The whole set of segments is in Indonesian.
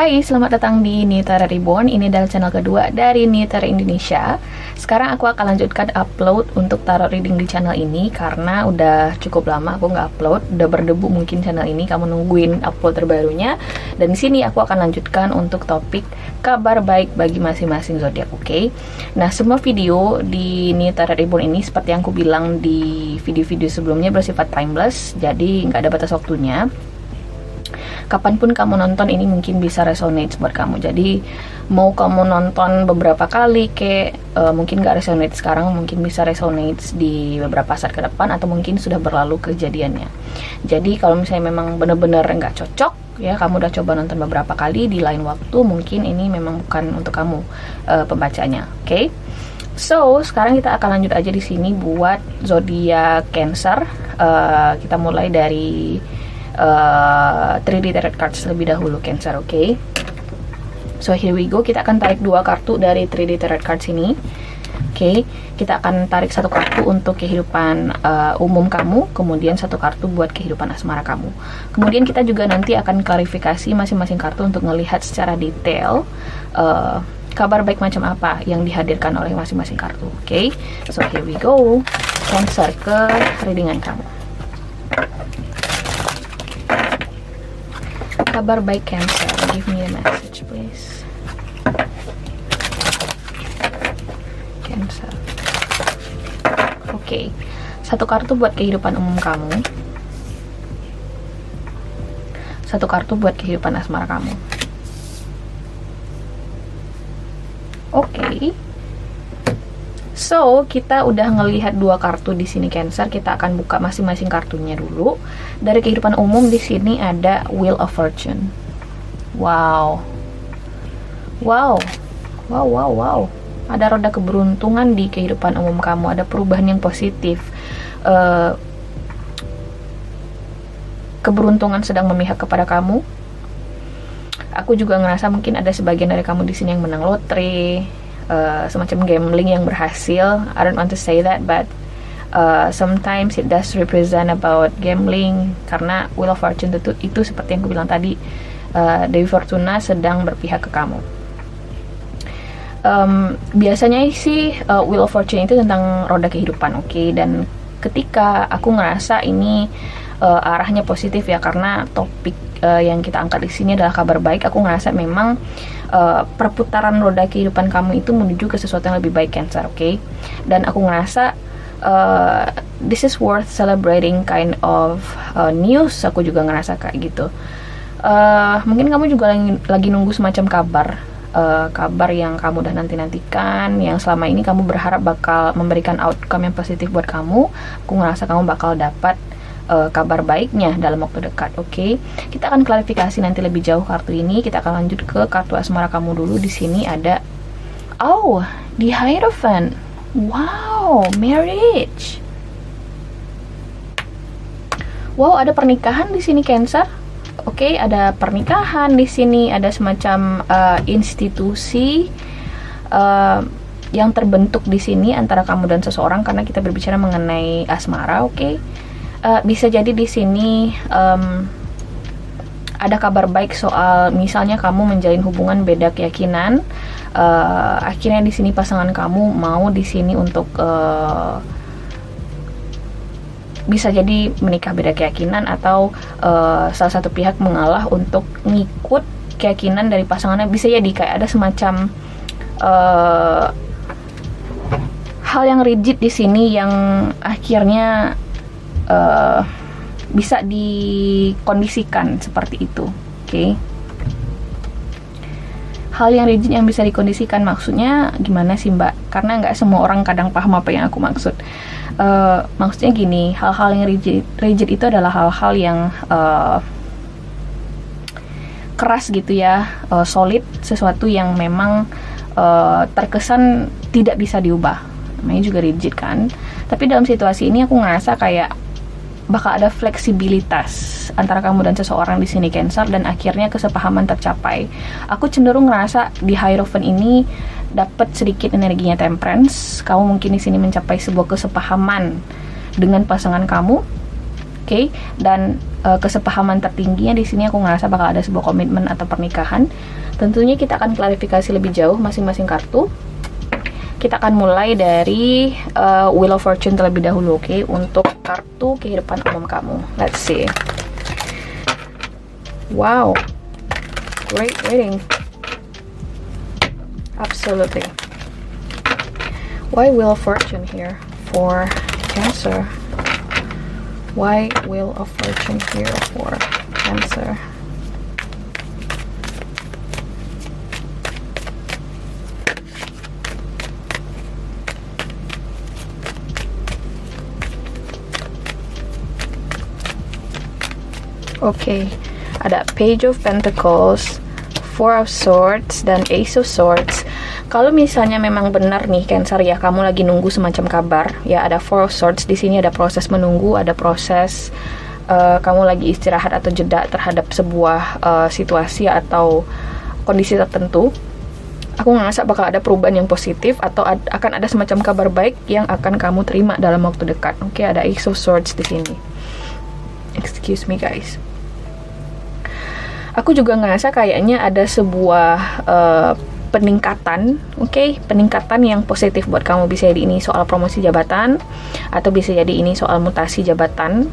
Hai, selamat datang di Nitara Reborn. Ini adalah channel kedua dari Nitara Indonesia. Sekarang aku akan lanjutkan upload untuk tarot reading di channel ini karena udah cukup lama aku nggak upload, udah berdebu mungkin channel ini. Kamu nungguin upload terbarunya. Dan di sini aku akan lanjutkan untuk topik kabar baik bagi masing-masing zodiak, oke? Nah, semua video di Nitara Reborn ini seperti yang aku bilang di video-video sebelumnya bersifat timeless, jadi nggak ada batas waktunya. Kapanpun kamu nonton ini mungkin bisa resonate buat kamu. Jadi mau kamu nonton beberapa kali mungkin gak resonate sekarang, mungkin bisa resonate di beberapa saat ke depan, atau mungkin sudah berlalu kejadiannya. Jadi kalau misalnya memang benar-benar nggak cocok ya, kamu udah coba nonton beberapa kali di lain waktu, mungkin ini memang bukan untuk kamu pembacanya, oke? So, sekarang kita akan lanjut aja di sini buat zodiak Cancer. Kita mulai dari 3D Tarot Cards lebih dahulu, Cancer, oke? So, here we go. Kita akan tarik dua kartu dari 3D Tarot Cards ini. Oke, kita akan tarik satu kartu untuk kehidupan umum kamu, kemudian satu kartu buat kehidupan asmara kamu. Kemudian kita juga nanti akan klarifikasi masing-masing kartu untuk melihat secara detail kabar baik macam apa yang dihadirkan oleh masing-masing kartu. Oke, so here we go. Cancer, ke readingan kamu. Kabar baik Cancer, give me a message please. Cancer. Oke, satu kartu buat kehidupan umum kamu, satu kartu buat kehidupan asmara kamu. Oke. So, kita udah ngelihat dua kartu di sini Cancer. Kita akan buka masing-masing kartunya dulu. Dari kehidupan umum di sini ada Wheel of Fortune. Wow. Wow. Wow, wow, wow. Ada roda keberuntungan di kehidupan umum kamu. Ada perubahan yang positif. Keberuntungan sedang memihak kepada kamu. Aku juga ngerasa mungkin ada sebagian dari kamu di sini yang menang lotre. Semacam gambling yang berhasil. I don't want to say that, but sometimes it does represent about gambling, karena Wheel of Fortune itu seperti yang aku bilang tadi, Dewi Fortuna sedang berpihak ke kamu. Biasanya sih Wheel of Fortune itu tentang roda kehidupan, oke? Dan ketika aku ngerasa ini arahnya positif ya, karena topik yang kita angkat di sini adalah kabar baik. Aku ngerasa memang perputaran roda kehidupan kamu itu menuju ke sesuatu yang lebih baik Cancer, oke? Dan aku ngerasa this is worth celebrating kind of news. Aku juga ngerasa kayak gitu. Mungkin kamu juga lagi nunggu semacam kabar yang kamu udah nantikan, yang selama ini kamu berharap bakal memberikan outcome yang positif buat kamu. Aku ngerasa kamu bakal dapat kabar baiknya dalam waktu dekat, oke? Kita akan klarifikasi nanti lebih jauh kartu ini. Kita akan lanjut ke kartu asmara kamu dulu. Di sini ada the Hierophant. Wow, marriage. Wow, ada pernikahan di sini Cancer. Oke, ada pernikahan di sini, ada semacam institusi yang terbentuk di sini antara kamu dan seseorang, karena kita berbicara mengenai asmara, oke? Bisa jadi di sini ada kabar baik soal misalnya kamu menjalin hubungan beda keyakinan. Akhirnya di sini pasangan kamu mau di sini untuk bisa jadi menikah beda keyakinan, atau salah satu pihak mengalah untuk ngikut keyakinan dari pasangannya. Bisa jadi kayak ada semacam hal yang rigid di sini yang akhirnya bisa dikondisikan seperti itu, oke? Hal yang rigid yang bisa dikondisikan maksudnya gimana sih Mbak? Karena nggak semua orang kadang paham apa yang aku maksud. Maksudnya gini, hal-hal yang rigid itu adalah hal-hal yang keras gitu ya, solid, sesuatu yang memang terkesan tidak bisa diubah. Namanya juga rigid kan. Tapi dalam situasi ini aku ngerasa kayak bakal ada fleksibilitas antara kamu dan seseorang di sini Cancer, dan akhirnya kesepahaman tercapai. Aku cenderung ngerasa di Hierophant ini dapat sedikit energinya Temperance. Kamu mungkin di sini mencapai sebuah kesepahaman dengan pasangan kamu. Oke, dan kesepahaman tertingginya di sini aku ngerasa bakal ada sebuah komitmen atau pernikahan. Tentunya kita akan klarifikasi lebih jauh masing-masing kartu. Kita akan mulai dari Wheel of Fortune terlebih dahulu, oke? Untuk kartu kehidupan umum kamu. Let's see. Wow, great reading. Absolutely. Why Wheel of Fortune here for Cancer? Why Wheel of Fortune here for Cancer? Oke, ada Page of Pentacles, Four of Swords, dan Ace of Swords. Kalau misalnya memang benar nih Cancer ya, kamu lagi nunggu semacam kabar, ya ada Four of Swords di sini, ada proses menunggu, ada proses kamu lagi istirahat atau jeda terhadap sebuah situasi atau kondisi tertentu. Aku ngerasa bakal ada perubahan yang positif atau akan ada semacam kabar baik yang akan kamu terima dalam waktu dekat. Oke, ada Ace of Swords di sini. Excuse me guys. Aku juga ngerasa kayaknya ada sebuah peningkatan, peningkatan yang positif buat kamu. Bisa jadi ini soal promosi jabatan, atau bisa jadi ini soal mutasi jabatan,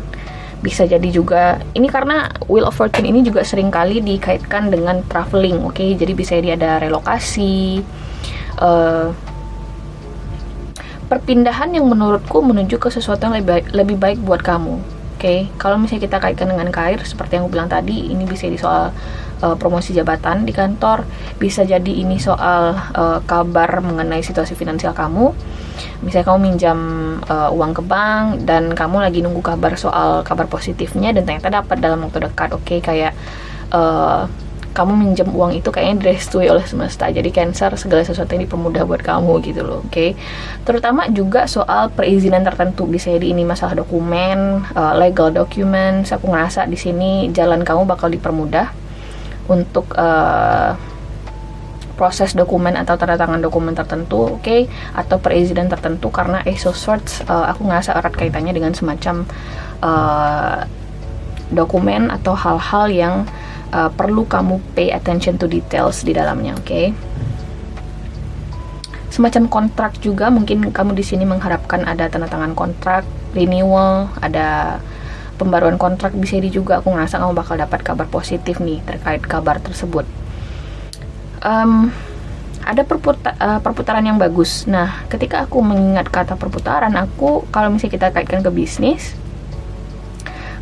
bisa jadi juga ini karena Wheel of Fortune ini juga sering kali dikaitkan dengan traveling, jadi bisa jadi ada relokasi, perpindahan yang menurutku menuju ke sesuatu yang lebih baik buat kamu. Kalau misalnya kita kaitkan dengan karir, seperti yang aku bilang tadi, ini bisa jadi soal promosi jabatan di kantor, bisa jadi ini soal kabar mengenai situasi finansial kamu. Misalnya kamu minjam uang ke bank dan kamu lagi nunggu kabar soal kabar positifnya dan ternyata dapat dalam waktu dekat. Kayak kamu minjam uang itu kayaknya direstui oleh semesta. Jadi Cancer, segala sesuatu yang dipermudah buat kamu gitu loh. Terutama juga soal perizinan tertentu, bisa jadi ini masalah dokumen, legal documents. Aku ngerasa di sini jalan kamu bakal dipermudah untuk proses dokumen atau tanda tangan dokumen tertentu, atau perizinan tertentu, karena Ace of Swords aku ngerasa erat kaitannya dengan semacam dokumen atau hal-hal yang perlu kamu pay attention to details di dalamnya, semacam kontrak juga. Mungkin kamu di sini mengharapkan ada tanda tangan kontrak, renewal, ada pembaruan kontrak. Bisa jadi juga aku ngerasa kamu bakal dapat kabar positif nih terkait kabar tersebut. Ada perputaran yang bagus. Nah, ketika aku mengingat kata perputaran, kalau misalnya kita kaitkan ke bisnis,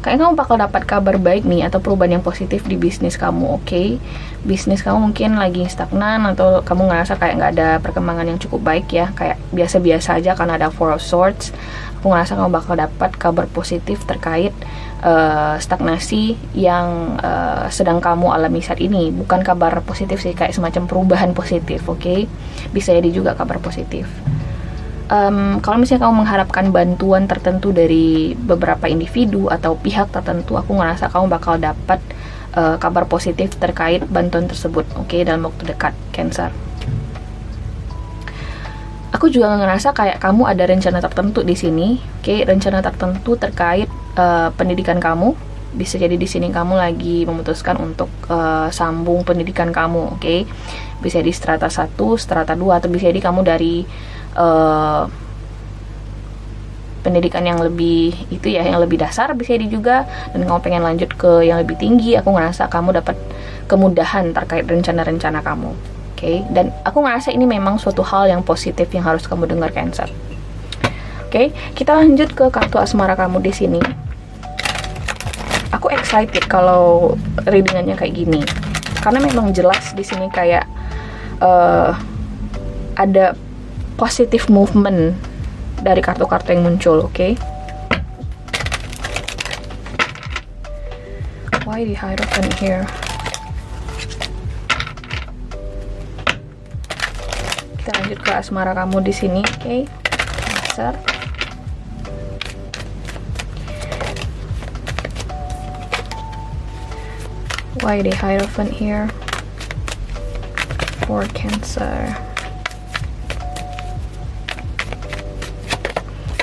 kayaknya kamu bakal dapat kabar baik nih atau perubahan yang positif di bisnis kamu. Bisnis kamu mungkin lagi stagnan atau kamu ngerasa kayak nggak ada perkembangan yang cukup baik ya, kayak biasa-biasa aja karena ada Four of Swords. Aku ngerasa kamu bakal dapat kabar positif terkait stagnasi yang sedang kamu alami saat ini. Bukan kabar positif sih, kayak semacam perubahan positif. Bisa jadi juga kabar positif. Kalau misalnya kamu mengharapkan bantuan tertentu dari beberapa individu atau pihak tertentu, aku ngerasa kamu bakal dapat kabar positif terkait bantuan tersebut, dalam waktu dekat, Cancer. Aku juga ngerasa kayak kamu ada rencana tertentu di sini, rencana tertentu terkait pendidikan kamu. Bisa jadi di sini kamu lagi memutuskan untuk sambung pendidikan kamu, Bisa jadi strata 1, strata 2, atau bisa jadi kamu dari pendidikan yang lebih yang lebih dasar, bisa jadi juga, dan kamu pengen lanjut ke yang lebih tinggi. Aku ngerasa kamu dapat kemudahan terkait rencana-rencana kamu, dan aku ngerasa ini memang suatu hal yang positif yang harus kamu dengar, Cancer. Kita lanjut ke kartu asmara kamu di sini. Aku excited kalau readingannya kayak gini karena memang jelas di sini kayak ada positive movement dari kartu-kartu yang muncul, Why the Hierophant here? Kita lanjut ke asmara kamu di sini, Cancer. Why the Hierophant here for Cancer?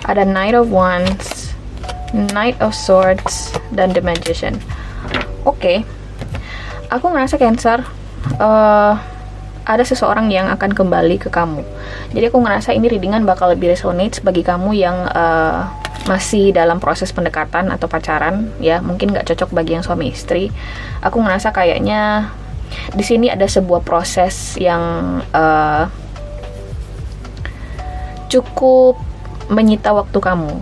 Ada Knight of Wands, Knight of Swords, dan The Magician. Oke. Aku ngerasa Cancer, ada seseorang yang akan kembali ke kamu. Jadi aku ngerasa ini readingan bakal lebih resonate bagi kamu yang masih dalam proses pendekatan atau pacaran, ya. Mungkin nggak cocok bagi yang suami istri. Aku ngerasa kayaknya di sini ada sebuah proses yang cukup menyita waktu kamu.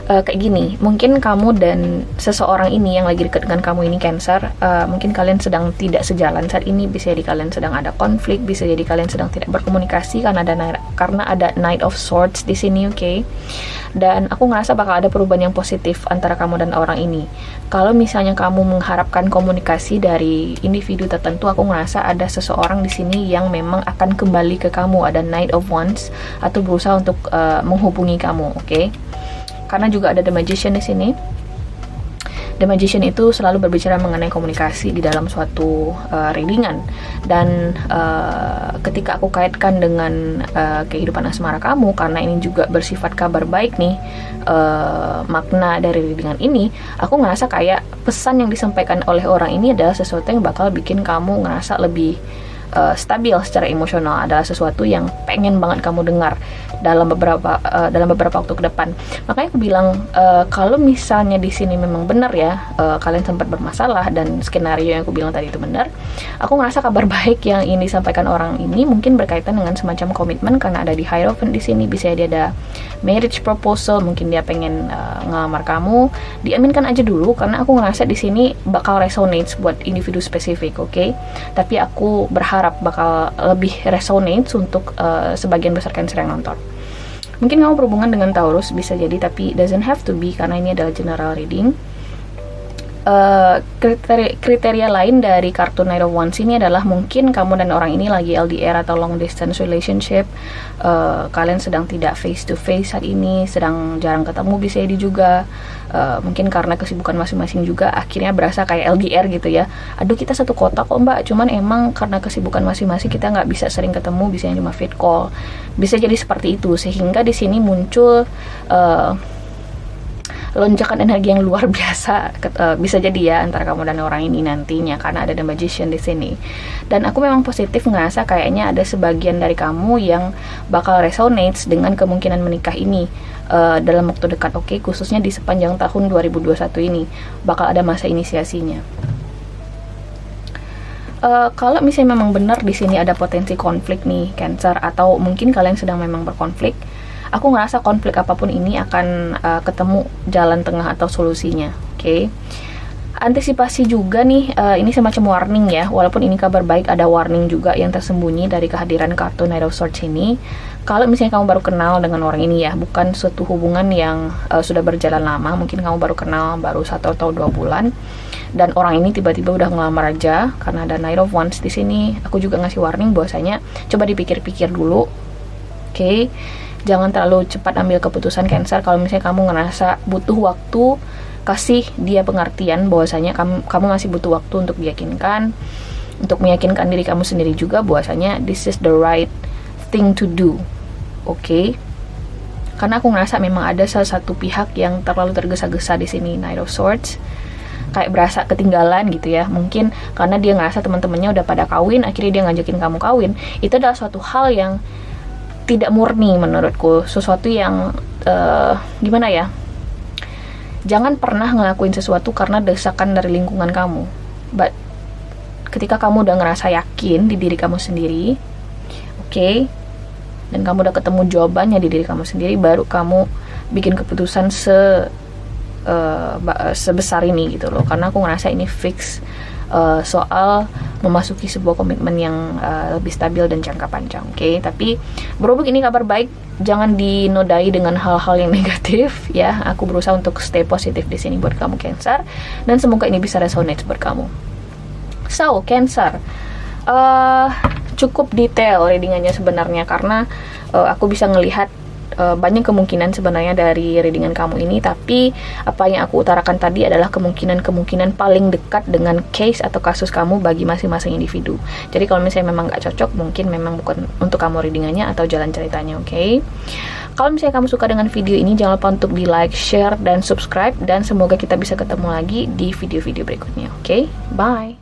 Kayak gini, mungkin kamu dan seseorang ini yang lagi dekat dengan kamu ini Cancer, mungkin kalian sedang tidak sejalan saat ini. Bisa jadi kalian sedang ada konflik, bisa jadi kalian sedang tidak berkomunikasi karena ada Knight of Swords di sini, oke? Dan aku ngerasa bakal ada perubahan yang positif antara kamu dan orang ini. Kalau misalnya kamu mengharapkan komunikasi dari individu tertentu, aku ngerasa ada seseorang di sini yang memang akan kembali ke kamu, ada Knight of Wands, atau berusaha untuk menghubungi kamu, oke? Karena juga ada The Magician di sini. The Magician itu selalu berbicara mengenai komunikasi di dalam suatu readingan. Dan ketika aku kaitkan dengan kehidupan asmara kamu, karena ini juga bersifat kabar baik nih, makna dari readingan ini, aku ngerasa kayak pesan yang disampaikan oleh orang ini adalah sesuatu yang bakal bikin kamu ngerasa lebih stabil secara emosional, adalah sesuatu yang pengen banget kamu dengar dalam beberapa waktu ke depan. Makanya aku bilang kalau misalnya di sini memang benar ya, kalian sempat bermasalah dan skenario yang aku bilang tadi itu benar, aku ngerasa kabar baik yang ingin disampaikan orang ini mungkin berkaitan dengan semacam komitmen, karena ada di Hierophant di sini. Bisa dia ada marriage proposal, mungkin dia pengen ngelamar kamu. Diaminkan aja dulu, karena aku ngerasa di sini bakal resonate buat individu spesifik, oke? Tapi aku berharap bakal lebih resonate untuk sebagian besar Cancer yang nonton. Mungkin kamu berhubungan dengan Taurus, bisa jadi, tapi doesn't have to be karena ini adalah general reading. Kriteria lain dari kartu Knight of Wands ini adalah mungkin kamu dan orang ini lagi LDR atau long distance relationship. Kalian sedang tidak face to face saat ini, sedang jarang ketemu, bisa jadi juga. Mungkin karena kesibukan masing-masing juga akhirnya berasa kayak LDR gitu ya. Aduh, kita satu kota kok mbak, cuman emang karena kesibukan masing-masing kita nggak bisa sering ketemu, biasanya cuma vid call. Bisa jadi seperti itu, sehingga di sini muncul lonjakan energi yang luar biasa, bisa jadi ya, antara kamu dan orang ini nantinya, karena ada The Magician di sini. Dan aku memang positif ngerasa kayaknya ada sebagian dari kamu yang bakal resonate dengan kemungkinan menikah ini dalam waktu dekat, oke? Khususnya di sepanjang tahun 2021 ini bakal ada masa inisiasinya. Kalau misalnya memang benar di sini ada potensi konflik nih Cancer, atau mungkin kalian sedang memang berkonflik, aku ngerasa konflik apapun ini akan ketemu jalan tengah atau solusinya, oke? Antisipasi juga nih, ini semacam warning ya, walaupun ini kabar baik, ada warning juga yang tersembunyi dari kehadiran kartu Knight of Swords ini. Kalau misalnya kamu baru kenal dengan orang ini ya, bukan suatu hubungan yang sudah berjalan lama, mungkin kamu baru kenal baru 1 atau 2 bulan, dan orang ini tiba-tiba udah ngelamar aja, karena ada Knight of Wands di sini. Aku juga ngasih warning bahwasanya coba dipikir-pikir dulu, oke? Jangan terlalu cepat ambil keputusan Cancer. Kalau misalnya kamu ngerasa butuh waktu, kasih dia pengertian bahwasanya kamu masih butuh waktu untuk meyakinkan diri kamu sendiri juga bahwasanya this is the right thing to do, oke? Karena aku ngerasa memang ada salah satu pihak yang terlalu tergesa-gesa di sini, Knight of Swords, kayak berasa ketinggalan gitu ya. Mungkin karena dia ngerasa teman-temannya udah pada kawin, akhirnya dia ngajakin kamu kawin. Itu adalah suatu hal yang tidak murni menurutku, sesuatu yang gimana ya, jangan pernah ngelakuin sesuatu karena desakan dari lingkungan kamu. But ketika kamu udah ngerasa yakin di diri kamu sendiri, oke, dan kamu udah ketemu jawabannya di diri kamu sendiri, baru kamu bikin keputusan sebesar ini gitu loh. Karena aku ngerasa ini fix soal memasuki sebuah komitmen yang lebih stabil dan jangka panjang, oke? Tapi berhubung ini kabar baik, jangan dinodai dengan hal-hal yang negatif ya. Aku berusaha untuk stay positif di sini buat kamu Cancer, dan semoga ini bisa resonate buat kamu. So Cancer, cukup detail readingannya sebenarnya, karena aku bisa ngelihat banyak kemungkinan sebenarnya dari readingan kamu ini, tapi apa yang aku utarakan tadi adalah kemungkinan paling dekat dengan case atau kasus kamu bagi masing-masing individu. Jadi kalau misalnya memang nggak cocok, mungkin memang bukan untuk kamu readingannya atau jalan ceritanya, oke? Kalau misalnya kamu suka dengan video ini, jangan lupa untuk di like, share, dan subscribe. Dan semoga kita bisa ketemu lagi di video-video berikutnya. Oke, bye!